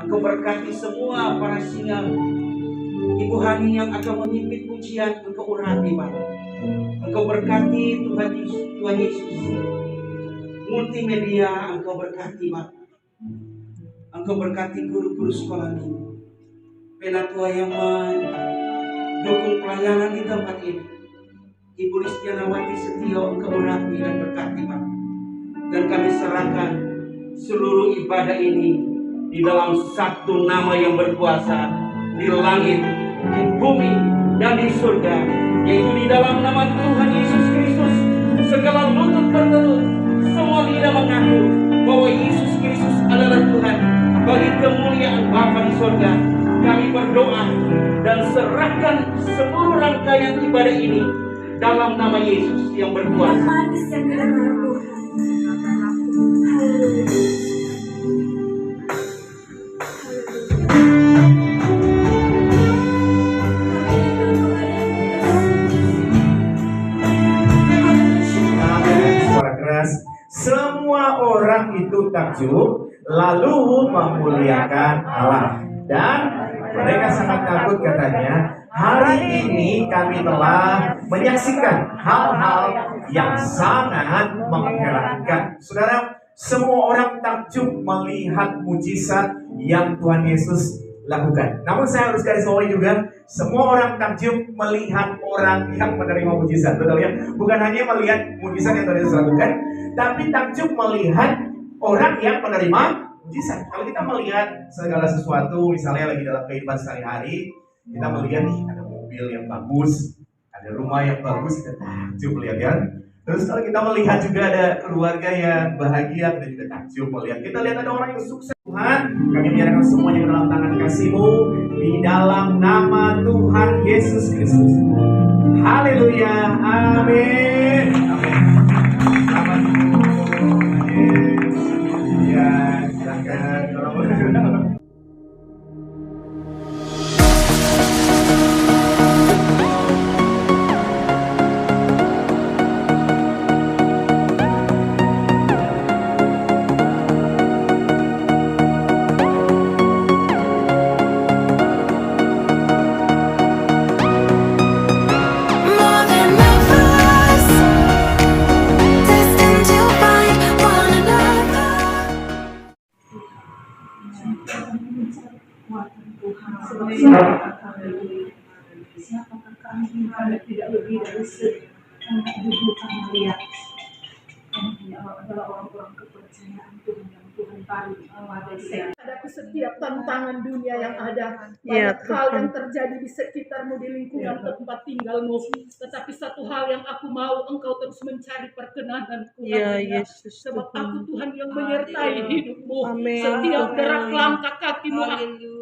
Engkau berkati semua para singa Ibu Hani yang akan memimpin pujian, Engkau urapi Bapa. Engkau berkati Tuhan Yesus. Multimedia Engkau berkati Bapa. Engkau berkati guru-guru sekolah minggu. Penatua yang mendukung pelayanan di tempat ini. Ibu Listianawati Setio Engkau urapi dan berkati Bapa. Dan kami serahkan seluruh ibadah ini di dalam satu nama yang berkuasa di langit, di bumi, dan di surga, yaitu di dalam nama Tuhan Yesus Kristus. Segala lutut bertelut, semua lidah mengaku bahwa Yesus Kristus adalah Tuhan. Bagi kemuliaan Bapa di surga, kami berdoa dan serahkan seluruh rangkaian ibadah ini dalam nama Yesus yang berkuasa. Semua orang itu takjub lalu memuliakan Allah, dan mereka sangat takut, katanya, hari ini kami telah menyaksikan hal-hal yang sangat mengherankan. Saudara, semua orang takjub melihat mujizat yang Tuhan Yesus lakukan. Namun saya harus garis bawahi juga, semua orang takjub melihat orang yang menerima mujizat, betul ya? Bukan hanya melihat mujizat yang Tuhan Yesus lakukan, tapi takjub melihat orang yang menerima mujizat. Kalau kita melihat segala sesuatu, misalnya lagi dalam kehidupan sehari-hari, kita melihat nih ada mobil yang bagus, ada rumah yang bagus, kita takjub melihat kan. Terus kalau kita melihat juga ada keluarga yang bahagia, kita juga takjub melihat. Kita lihat ada orang yang sukses. Tuhan, kami menyerahkan semuanya ke dalam tangan kasih-Mu di dalam nama Tuhan Yesus Kristus. Haleluya, amin. Selamat ya, silakan kalau mau. Siapakah kami kalau tidak lebih dari sebuah melihat kami adalah orang-orang kepercayaan Tuhan yang Tuhan beri pada saya. Hadapi setiap tantangan dunia yang ada, banyak hal yang terjadi di sekitarmu, di lingkungan tempat tinggalmu. Tetapi satu hal yang aku mau, engkau terus mencari perkenananku. Ya Yesus, sebab aku Tuhan yang menyertai hidupmu. Amin. Setiap gerak langkah kakimu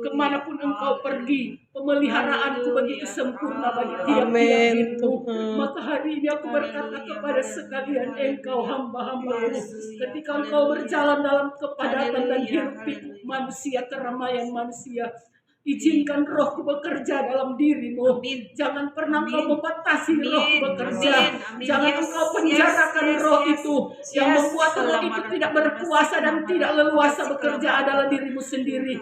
kemanapun engkau pergi, pemeliharaanku begitu sempurna bagi tiap-tiap hidupmu. Maka hari ini aku berkata kepada sekalian engkau hamba-hambamu, ketika engkau berjalan dalam kepadatan dan hiruk pikuk manusia, keramaian manusia, izinkan rohku bekerja dalam dirimu. Jangan pernah engkau membatasi rohku bekerja. Jangan engkau penjarakan roh itu. Yang membuat roh itu tidak berkuasa dan tidak leluasa bekerja adalah dirimu sendiri.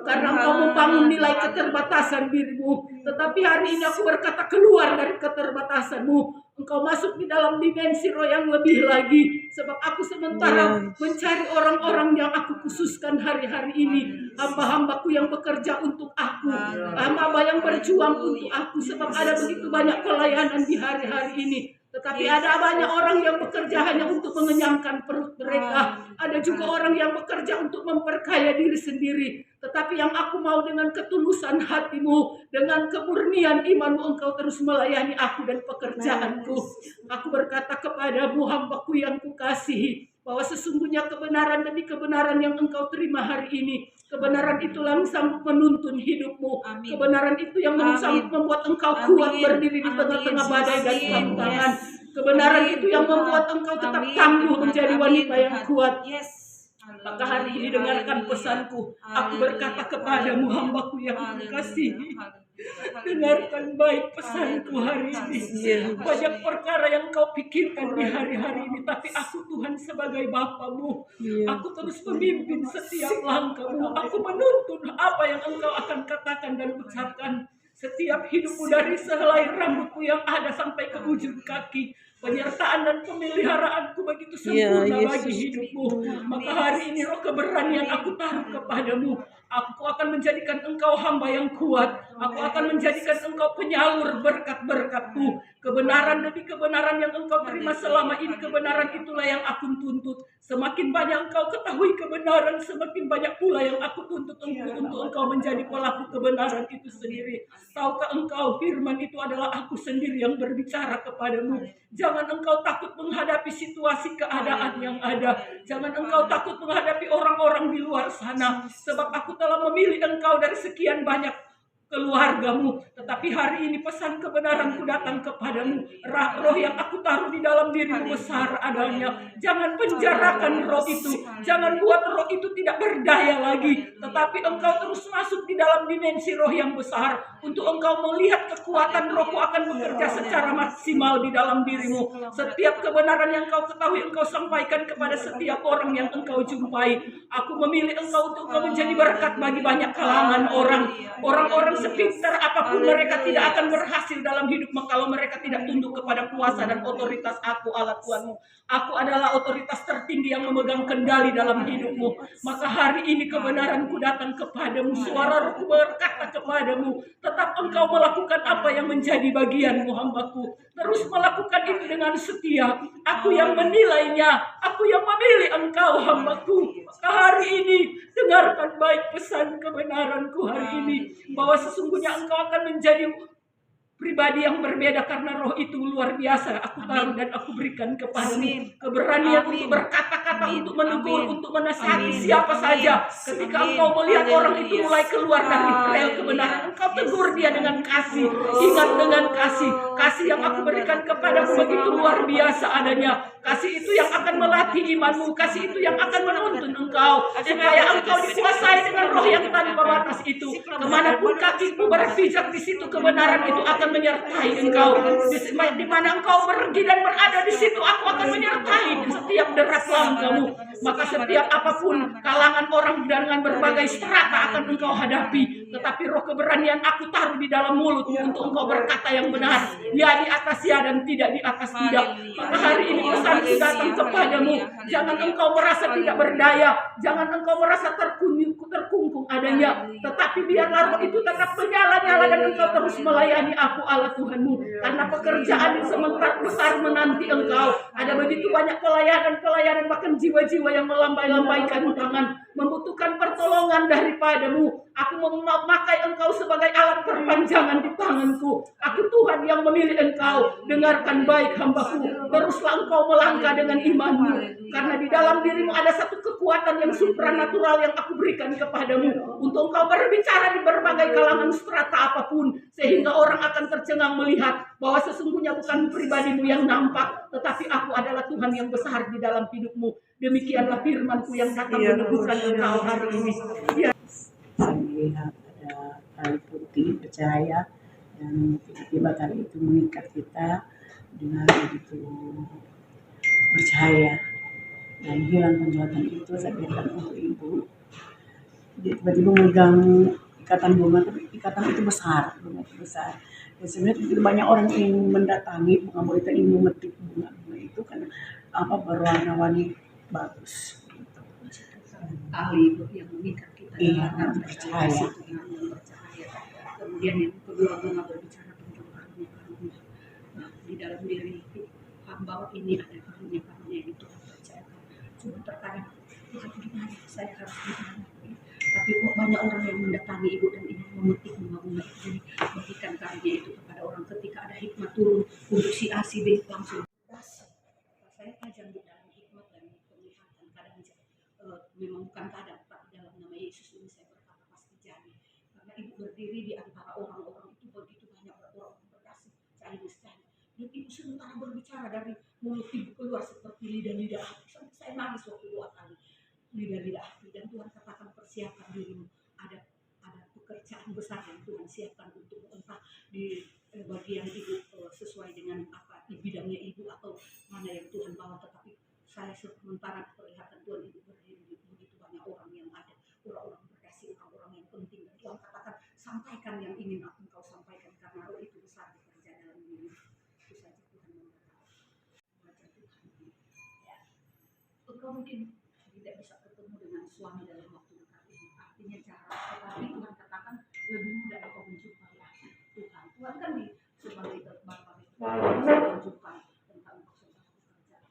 Karena engkau membangun nilai keterbatasan dirimu. Tetapi hari ini aku berkata, keluar dari keterbatasanmu. Engkau masuk di dalam dimensi roh yang lebih lagi. Sebab aku sementara mencari orang-orang yang aku khususkan hari-hari ini. Hamba-hambaku yang bekerja untuk aku. Hamba-hamba yang berjuang untuk aku. Sebab ada begitu banyak pelayanan di hari-hari ini. Tetapi ada banyak orang yang bekerja hanya untuk mengenyangkan perut mereka. Ada juga orang yang bekerja untuk memperkaya diri sendiri. Tetapi yang aku mau dengan ketulusan hatimu, dengan kemurnian imanmu, engkau terus melayani aku dan pekerjaanku. Aku berkata kepadamu, hambaku yang kukasihi, bahwa sesungguhnya kebenaran demi kebenaran yang engkau terima hari ini, kebenaran itulah yang sanggup menuntun hidupmu. Amin. Kebenaran itu yang sanggup membuat engkau kuat berdiri di tengah-tengah badai dan tantangan. Kebenaran itu yang membuat engkau tetap tangguh menjadi wanita yang kuat. Maka hari ini dengarkan pesanku. Aku berkata kepadamu, hambaku yang kukasihi, Dengarkan baik pesanku hari ini. Banyak perkara yang kau pikirkan di hari-hari ini, tapi aku Tuhan sebagai Bapamu, aku terus memimpin setiap langkahmu. Aku menuntun apa yang engkau akan katakan dan ucapkan. Setiap hidupmu dari sehelai rambutku yang ada sampai ke ujung kaki, penyertaan dan pemeliharaanku begitu sempurna bagi hidupmu. Maka hari ini roh keberanian aku taruh kepadamu. Aku akan menjadikan engkau hamba yang kuat. Aku akan menjadikan engkau penyalur berkat-berkatku. Kebenaran demi kebenaran yang engkau terima selama ini, kebenaran itulah yang aku tuntut. Semakin banyak engkau ketahui kebenaran, semakin banyak pula yang aku tuntut untuk engkau menjadi pelaku kebenaran itu sendiri. Tahukah engkau, firman itu adalah aku sendiri yang berbicara kepadamu. Jangan engkau takut menghadapi situasi keadaan yang ada. Jangan engkau takut menghadapi orang-orang di luar sana. Sebab aku telah memilih engkau dari sekian banyak keluargamu. Tetapi hari ini pesan kebenaranku datang kepadamu. Roh yang aku taruh di dalam dirimu besar adanya. Jangan penjarakan roh itu. Jangan buat roh itu tidak berdaya lagi. Tetapi engkau terus masuk di dalam dimensi roh yang besar. Untuk engkau melihat kekuatan rohku akan bekerja secara maksimal di dalam dirimu. Setiap kebenaran yang kau ketahui engkau sampaikan kepada setiap orang yang engkau jumpai. Aku memilih engkau untuk engkau menjadi berkat bagi banyak kalangan orang. Orang-orang sepintar apapun mereka tidak akan berhasil dalam hidupmu kalau mereka tidak tunduk kepada kuasa dan otoritas aku, Allah Tuhanmu. Aku adalah otoritas tertinggi yang memegang kendali dalam hidupmu. Maka hari ini kebenaranku datang kepadamu. Suara rohku berkata kepadamu, tetap engkau melakukan apa yang menjadi bagianmu, hambaku. Terus melakukan itu dengan setia. Aku yang menilainya, aku yang memilih engkau, hambaku. Maka hari ini dengarkan baik pesan kebenaranku hari ini, bahwa sesungguhnya engkau akan menjadi pribadi yang berbeda karena roh itu luar biasa. Aku taruh dan aku berikan kepadamu keberanian untuk berkata-kata, untuk menegur, untuk menasihati siapa saja. Ketika engkau melihat orang itu mulai keluar dari rel kebenaran, engkau tegur dia dengan kasih. Ingat dengan kasih. Kasih yang aku berikan kepadamu begitu luar biasa adanya. Kasih itu yang akan melatih imanmu. Kasih itu yang akan menuntun engkau supaya engkau dikuasai dengan roh yang tanpa batas itu. Kemanapun kakimu berpijak, di situ kebenaran itu akan menyertai engkau. Di mana engkau pergi dan berada, di situ aku akan menyertai di setiap derat langkahmu. Maka setiap apapun kalangan orang dengan berbagai strata akan engkau hadapi. Tetapi roh keberanian aku taruh di dalam mulutmu untuk engkau berkata yang benar. Ya di atas ya dan tidak di atas tidak. Maka hari ini pesanku datang kepadamu. Jangan engkau merasa tidak berdaya. Jangan engkau merasa terkungkung adanya. Tetapi biarlah roh itu tetap menyala-nyala dan engkau terus melayani aku, Allah Tuhanmu. Karena pekerjaan yang sementara besar menanti engkau. Ada begitu banyak pelayanan, bahkan jiwa-jiwa yang melambai-lambaikan tangan, membutuhkan pertolongan daripadamu. Aku memakai engkau sebagai alat perpanjangan di tanganku. Aku Tuhan yang memilih engkau. Dengarkan baik hambaku. Teruslah engkau melangkah dengan imanmu. Karena di dalam dirimu ada satu kekuatan yang supranatural yang aku berikan kepadamu. Untuk engkau berbicara di berbagai kalangan strata apapun. Sehingga orang akan tercengang melihat bahwa sesungguhnya bukan pribadimu yang nampak. Tetapi aku adalah Tuhan yang besar di dalam hidupmu. Demikianlah firmanku yang datang meneguhkan engkau hari ini. Ya. Saya melihat ada tali putih percaya dan tiba-tiba tali itu mengikat kita dengan begitu percaya dan hilang penglihatan itu. Saya berikan untuk ibu. Dia tiba-tiba memegang ikatan bunga, tapi ikatan itu besar, bunga itu besar. Dan sebenarnya banyak orang yang mendatangi bunga itu, ingin memetik bunga itu karena berwarna-warni bagus. Tali yang mengikat kita Iya, percaya. Kemudian yang kedua, bunga berbicara tentang karunia. Nah, di dalam diri hamba ini ada karunia yang Tuhan percayakan. Cuma terkadang Tuhan gimana saya harus gimana. Tapi kok banyak orang yang mendatangi ibu dan ingin memetik bunga-bunga itu, memberikan karunia itu kepada orang. Ketika ada hikmat turun untuk si A si B langsung. Saya tajam di dalam hikmat dan penglihatan. Kadang memang bukan kadang, tapi dalam nama Yesus ini saya berkata pasti jadi. Karena ibu berdiri di antara orang-orang itu begitu banyak orang berdasar Chinese. Dan ibu sementara berbicara dari mulut ibu keluar seperti lidah-lidah api. Sampai saya nangis waktu 2 kali. Lidah-lidah api. Dan Tuhan katakan persiapkan dirimu. Ada pekerjaan besar yang Tuhan siapkan untuk di bagian ibu sesuai dengan apa di bidangnya ibu atau mana yang Tuhan bawa, tetapi saya sementara perlihatkan Tuhan ibu berdiri di begitu banyak orang yang ada, orang-orang berkasih, orang-orang yang penting, dan Tuhan katakan sampaikan yang ingin engkau sampaikan karena roh itu besar bekerja dalam diri. Itu saja Tuhan memberkati. Wajah Tuhan. Ya. Engkau mungkin tidak bisa ketemu dengan suami dalam waktu dekat ini, artinya jarang, tetapi Tuhan katakan lebih mudah engkau menjumpai Tuhan. Tuhan kan di sebagai Bapa itu bisa menjumpai tentang engkau sedang bekerja.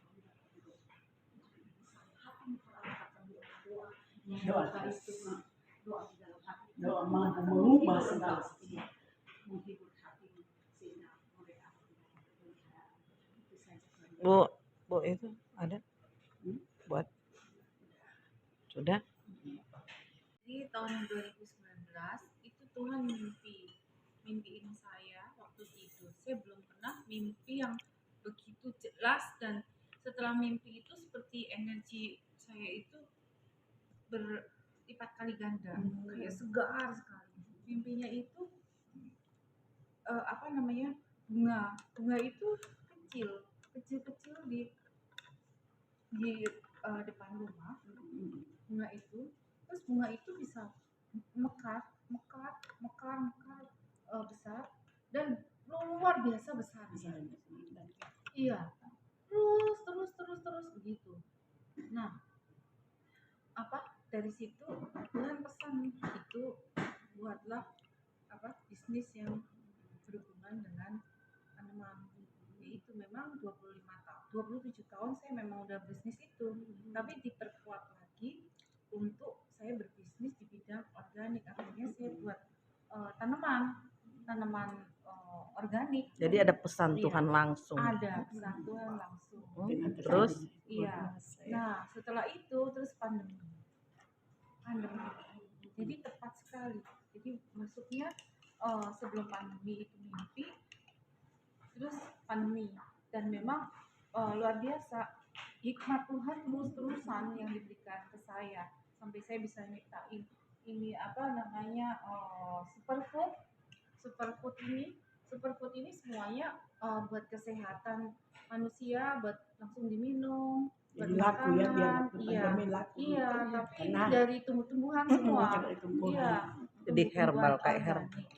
Hati perangkatan doa yang doa itu doa di dalam hati. Doa mengubah segala sesuatu. Menghibur hati sehingga mereka berpelihara. Itu saja. Bu itu ada buat sudah. Di tahun 2019 itu Tuhan mimpiin saya waktu tidur. Saya belum pernah mimpi yang begitu jelas, dan setelah mimpi itu seperti energi saya itu berlipat kali ganda, kayak segar sekali. Mimpinya itu bunga itu kecil di depan rumah. Bunga itu bisa mekar besar dan luar biasa besar. Iya, terus begitu. Nah, dari situ Tuhan pesan itu buatlah bisnis yang berhubungan dengan tanaman. Itu memang 27 tahun saya memang udah bisnis itu, tapi diperkuat lagi untuk saya berbisnis di bidang organik. Akhirnya saya buat tanaman organik. Jadi ada pesan Tuhan langsung. Ada pesan Tuhan langsung. Terus? Iya. Nah, setelah itu terus pandemi. Jadi tepat sekali. Jadi masuknya sebelum pandemi itu mimpi, terus pandemi, dan memang luar biasa hikmat Tuhan terus-terusan yang diberikan ke saya sampai saya bisa nyiptain ini superfood ini semuanya buat kesehatan manusia, buat langsung diminum, buat Jadi laku ya, biar makanan. laku. Iya, tapi ini Karena- dari tumbuh-tumbuhan semua. Dari tumbuhan. Iya, Jadi herbal tumbuh-tumbuhan kayak herbal. organik,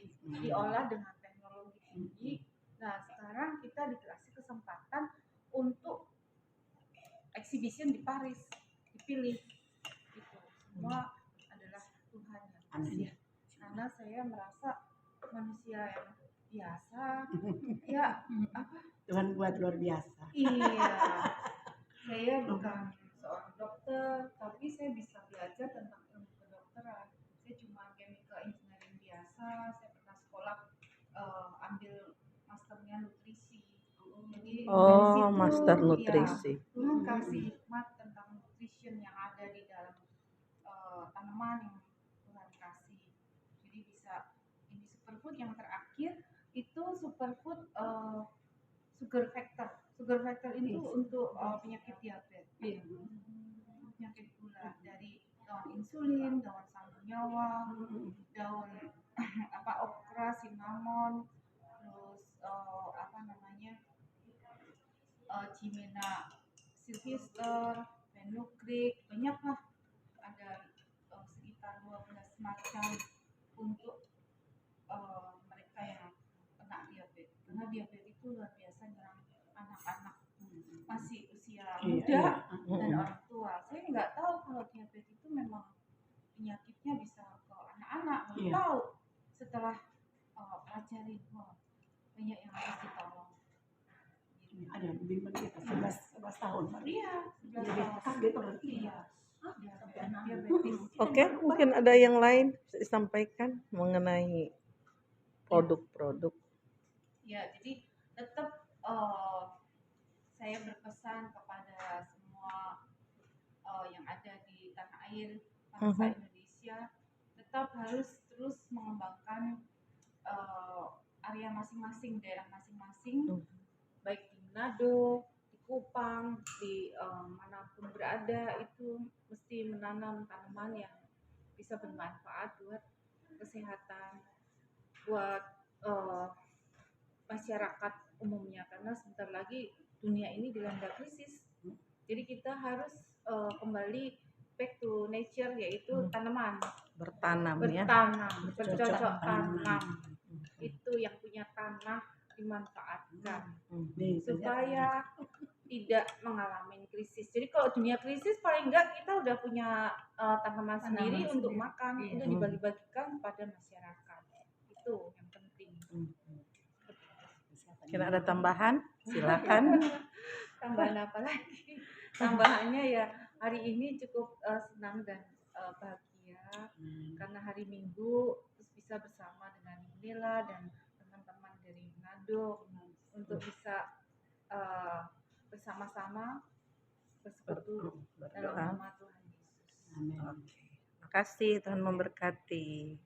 diolah dengan teknologi tinggi. Nah, sekarang kita dikasih kesempatan untuk exhibition di Paris, dipilih gitu. Semua adalah Tuhan yang kasih. Karena saya merasa manusia yang biasa ya Tuhan buat luar biasa. iya, saya bukan seorang dokter, tapi saya bisa belajar tentang ilmu kedokteran. Saya cuma chemical engineering biasa. Saya pernah sekolah ambil masternya nutrisi. Jadi dari situ, master ya, nutrisi. Tuhan kasih hikmat tentang nutrition yang ada di dalam tanaman yang Tuhan kasih. Jadi bisa ini superfood yang terakhir itu superfood sugar factor. Sugar factor ini tuh untuk penyakit diabetes. Penyakit gula, dari daun insulin, daun sanggup nyawa, daun okra, cinnamon, terus Jimena sylvester, fenugreek, banyak lah, ada sekitar 12 macam untuk mereka yang kena diabetes. Karena diabetes itu luar biasa nyerang anak-anak masih usia muda dan orang tua. Saya nggak tahu kalau diabetes itu memang penyakitnya bisa ke anak-anak. Baru tahu setelah pelajari, banyak yang harus ditolong. Ada yang bimbing kita 11 tahun. Iya, 11 tahun. Kaget orang. Iya. Diabetes. Oke, mungkin ada yang lain bisa disampaikan mengenai produk-produk. Ya, jadi tetap saya berpesan kepada semua yang ada di tanah air bangsa Indonesia, tetap harus terus mengembangkan area masing-masing, daerah masing-masing, baik di Manado, di Kupang, di manapun berada, itu mesti menanam tanaman yang bisa bermanfaat buat kesehatan, buat masyarakat umumnya, karena sebentar lagi dunia ini dilanda krisis. Jadi kita harus kembali back to nature, yaitu tanaman, Bertanam ya. bertanam, bercocok tanam. Itu yang punya tanah dimanfaatkan supaya tidak mengalami krisis. Jadi kalau dunia krisis paling enggak kita udah punya tanaman sendiri untuk makan, itu dibagi-bagikan kepada masyarakat. Itu yang penting. Kira ada tambahan? Silakan. Tambahan apa lagi? Tambahannya ya hari ini cukup senang dan bahagia karena hari Minggu terus bisa bersama dengan Ibu Nela dan teman-teman dari Manado untuk bisa bersama-sama bersekutu dalam nama Tuhan Yesus. Oke. Makasih, Tuhan memberkati.